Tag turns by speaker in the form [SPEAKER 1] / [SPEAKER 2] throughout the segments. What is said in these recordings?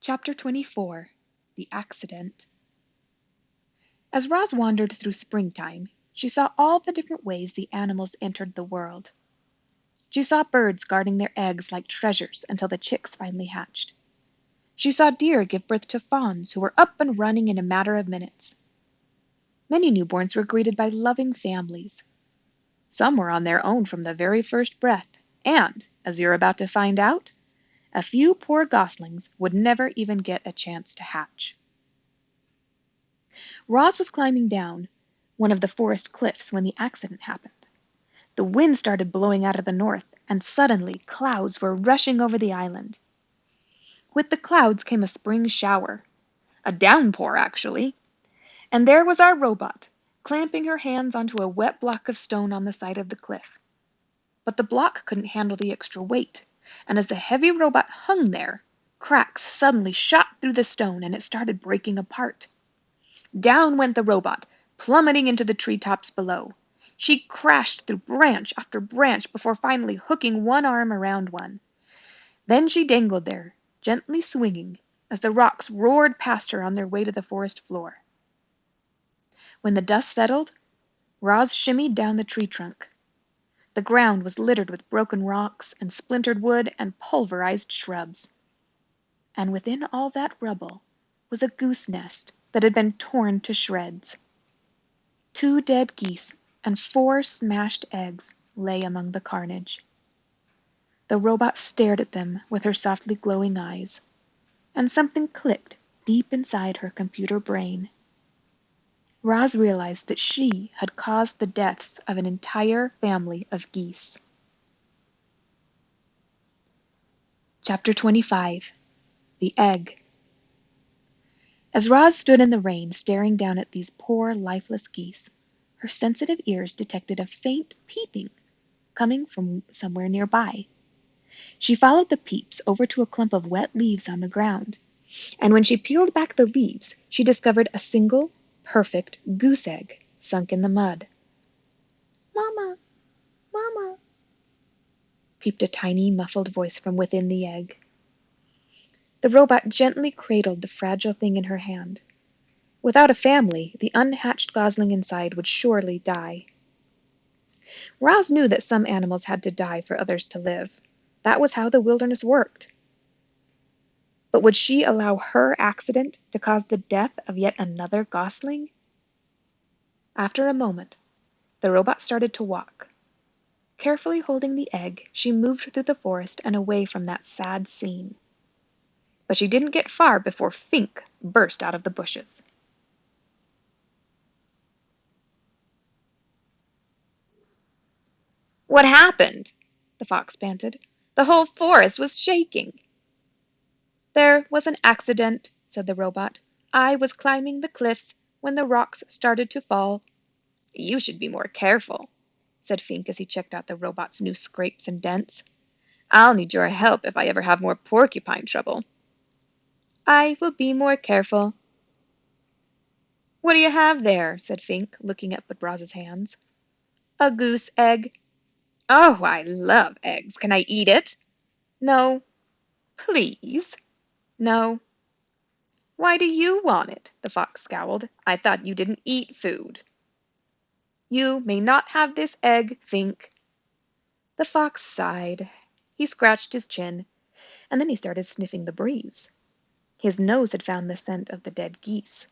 [SPEAKER 1] Chapter 24 The Accident As Roz wandered through springtime, she saw all the different ways the animals entered the world. She saw birds guarding their eggs like treasures until the chicks finally hatched. She saw deer give birth to fawns who were up and running in a matter of minutes. Many newborns were greeted by loving families. Some were on their own from the very first breath, and, as you're about to find out, a few poor goslings would never even get a chance to hatch. Roz was climbing down one of the forest cliffs when the accident happened. The wind started blowing out of the north, and suddenly clouds were rushing over the island. With the clouds came a spring shower. A downpour, actually. And there was our robot, clamping her hands onto a wet block of stone on the side of the cliff. But the block couldn't handle the extra weight, and as the heavy robot hung there, cracks suddenly shot through the stone and it started breaking apart. Down went the robot, plummeting into the treetops below. She crashed through branch after branch before finally hooking one arm around one. Then she dangled there, gently swinging, as the rocks roared past her on their way to the forest floor. When the dust settled, Roz shimmied down the tree trunk. The ground was littered with broken rocks and splintered wood and pulverized shrubs. And within all that rubble was a goose nest that had been torn to shreds. 2 dead geese and 4 smashed eggs lay among the carnage. The robot stared at them with her softly glowing eyes, and something clicked deep inside her computer brain. Roz realized that she had caused the deaths of an entire family of geese. Chapter 25 The Egg As Roz stood in the rain staring down at these poor, lifeless geese, her sensitive ears detected a faint peeping coming from somewhere nearby. She followed the peeps over to a clump of wet leaves on the ground, and when she peeled back the leaves, she discovered a single, perfect goose egg sunk in the mud. "Mama, Mama," peeped a tiny, muffled voice from within the egg. The robot gently cradled the fragile thing in her hand. Without a family, the unhatched gosling inside would surely die. Roz knew that some animals had to die for others to live. That was how the wilderness worked. But would she allow her accident to cause the death of yet another gosling? After a moment, the robot started to walk. Carefully holding the egg, she moved through the forest and away from that sad scene. But she didn't get far before Fink burst out of the bushes. "What happened?" the fox panted. "The whole forest was shaking." "There was an accident," said the robot. "I was climbing the cliffs when the rocks started to fall." "You should be more careful," said Fink as he checked out the robot's new scrapes and dents. "I'll need your help if I ever have more porcupine trouble." "I will be more careful." "What do you have there?" said Fink, looking up at Roz's hands. "A goose egg." "Oh, I love eggs. Can I eat it?" "No." "Please?" "No." "Why do you want it?" the fox scowled. "I thought you didn't eat food." "You may not have this egg, Fink." The fox sighed. He scratched his chin, and then he started sniffing the breeze. His nose had found the scent of the dead geese.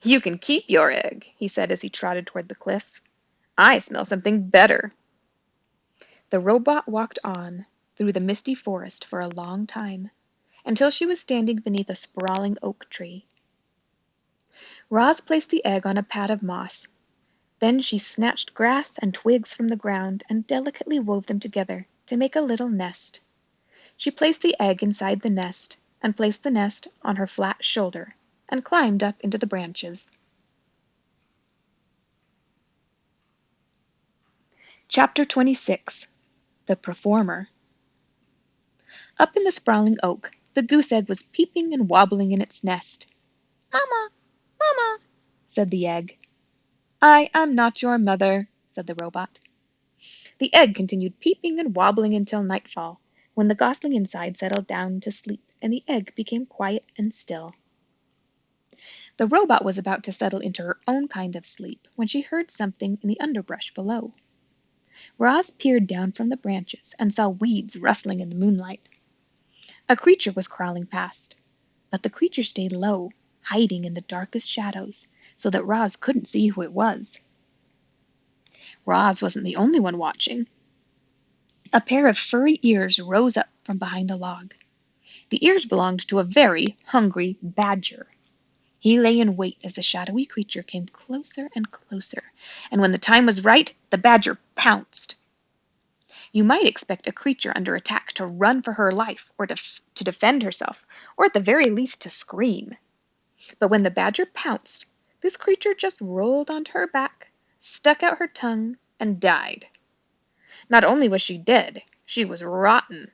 [SPEAKER 1] "You can keep your egg," he said as he trotted toward the cliff. "I smell something better." The robot walked on through the misty forest for a long time, until she was standing beneath a sprawling oak tree. Roz placed the egg on a pad of moss. Then she snatched grass and twigs from the ground and delicately wove them together to make a little nest. She placed the egg inside the nest and placed the nest on her flat shoulder and climbed up into the branches. Chapter 26 The Performer Up in the sprawling oak, the goose egg was peeping and wobbling in its nest. "Mama, Mama," said the egg. "I am not your mother," said the robot. The egg continued peeping and wobbling until nightfall. when the gosling inside settled down to sleep and the egg became quiet and still. The robot was about to settle into her own kind of sleep when she heard something in the underbrush below. Roz peered down from the branches and saw weeds rustling in the moonlight. A creature was crawling past, but the creature stayed low, hiding in the darkest shadows, so that Roz couldn't see who it was. Roz wasn't the only one watching. A pair of furry ears rose up from behind a log. The ears belonged to a very hungry badger. He lay in wait as the shadowy creature came closer and closer, and when the time was right, the badger pounced. You might expect a creature under attack to run for her life or to defend herself, or at the very least to scream. But when the badger pounced, this creature just rolled onto her back, stuck out her tongue, and died. Not only was she dead, she was rotten.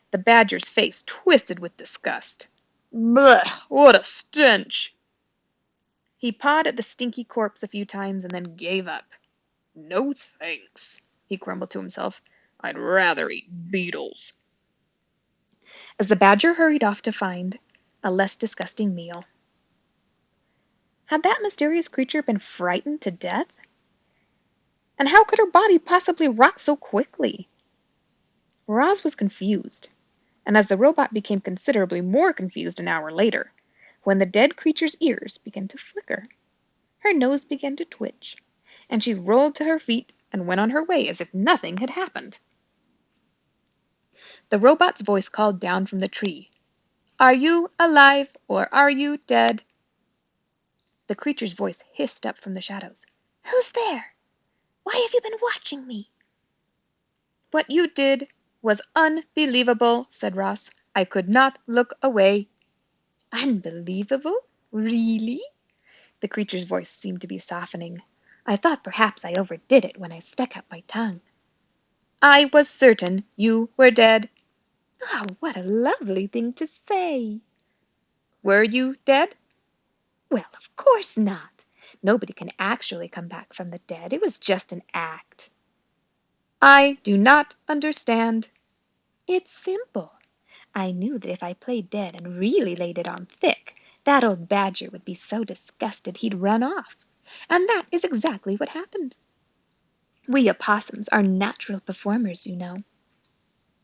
[SPEAKER 1] The badger's face twisted with disgust. Blech, what a stench! He pawed at the stinky corpse a few times and then gave up. No thanks, he grumbled to himself. I'd rather eat beetles. As the badger hurried off to find a less disgusting meal. Had that mysterious creature been frightened to death? And how could her body possibly rot so quickly? Roz was confused, and as the robot became considerably more confused an hour later, when the dead creature's ears began to flicker, her nose began to twitch, and she rolled to her feet and went on her way as if nothing had happened. The robot's voice called down from the tree, "Are you alive or are you dead?" The creature's voice hissed up from the shadows, "Who's there? Why have you been watching me?" "What you did was unbelievable," said Roz. "I could not look away." "Unbelievable? Really?" The creature's voice seemed to be softening. "I thought perhaps I overdid it when I stuck out my tongue." "I was certain you were dead." "Oh, what a lovely thing to say." "Were you dead?" "Well, of course not. Nobody can actually come back from the dead. It was just an act." "I do not understand." "It's simple. I knew that if I played dead and really laid it on thick, that old badger would be so disgusted he'd run off. And that is exactly what happened. We opossums are natural performers, you know."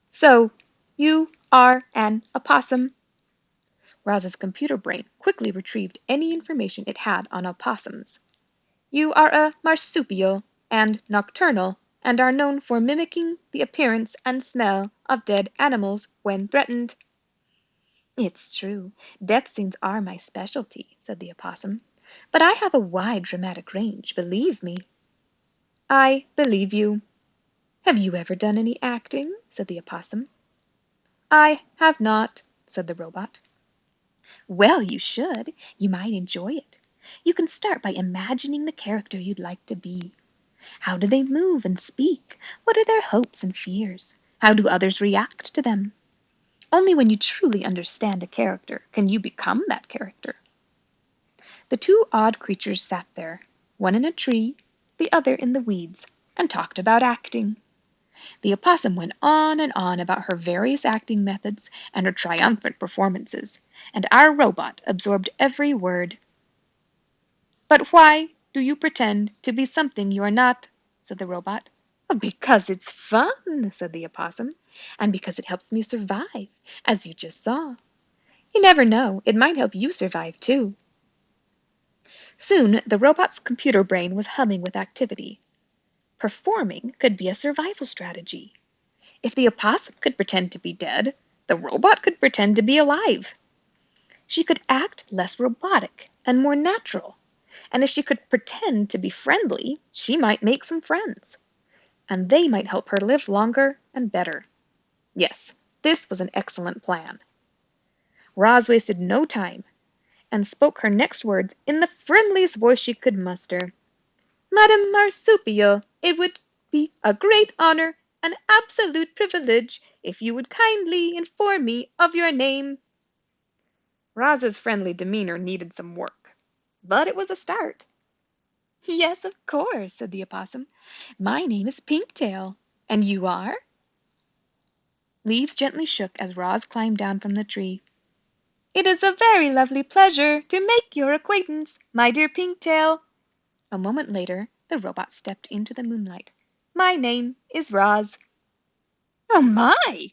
[SPEAKER 1] "So you are an opossum?" Roz's computer brain quickly retrieved any information it had on opossums. "You are a marsupial and nocturnal, and are known for mimicking the appearance and smell of dead animals when threatened." "It's true. Death scenes are my specialty," said the opossum. "But I have a wide dramatic range, believe me." "I believe you." "Have you ever done any acting?" said the opossum. "I have not," said the robot. "Well, you should. You might enjoy it. You can start by imagining the character you'd like to be. How do they move and speak? What are their hopes and fears? How do others react to them? Only when you truly understand a character can you become that character." The two odd creatures sat there, one in a tree, the other in the weeds, and talked about acting. The opossum went on and on about her various acting methods and her triumphant performances, and our robot absorbed every word. "But why do you pretend to be something you are not?" said the robot. "Because it's fun," said the opossum, "and because it helps me survive, as you just saw. You never know, it might help you survive too." Soon the robot's computer brain was humming with activity. Performing could be a survival strategy. If the opossum could pretend to be dead, the robot could pretend to be alive. She could act less robotic and more natural, and if she could pretend to be friendly, she might make some friends, and they might help her live longer and better. Yes, this was an excellent plan. Roz wasted no time, and spoke her next words in the friendliest voice she could muster. "Madam Marsupial, it would be a great honor, an absolute privilege, if you would kindly inform me of your name." Roz's friendly demeanor needed some work, but it was a start. "Yes, of course," said the opossum. "My name is Pinktail. And you are?" Leaves gently shook as Roz climbed down from the tree. "It is a very lovely pleasure to make your acquaintance, my dear Pinktail." A moment later, the robot stepped into the moonlight. "My name is Roz." "Oh my!"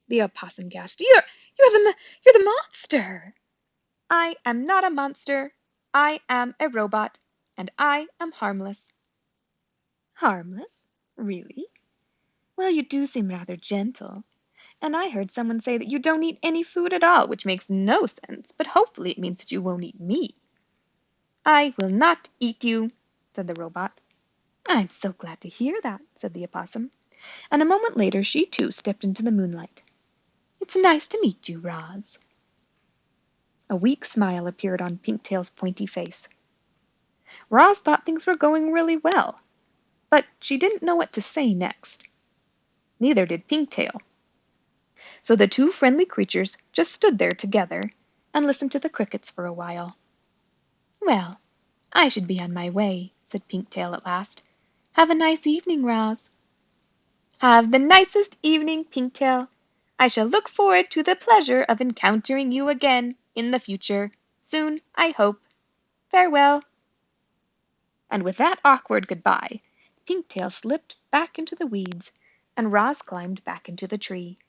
[SPEAKER 1] the opossum gasped. You're the monster." "I am not a monster. I am a robot, and I am harmless." "Harmless? Really? Well, you do seem rather gentle. And I heard someone say that you don't eat any food at all, which makes no sense, but hopefully it means that you won't eat me." "I will not eat you," said the robot. "I'm so glad to hear that," said the opossum, and a moment later she too stepped into the moonlight. "It's nice to meet you, Roz." A weak smile appeared on Pinktail's pointy face. Roz thought things were going really well, but she didn't know what to say next. Neither did Pinktail. So the two friendly creatures just stood there together and listened to the crickets for a while. "Well, I should be on my way," said Pinktail at last. "Have a nice evening, Roz." "Have the nicest evening, Pinktail. I shall look forward to the pleasure of encountering you again in the future. Soon, I hope. Farewell." And with that awkward goodbye, Pinktail slipped back into the weeds, and Roz climbed back into the tree.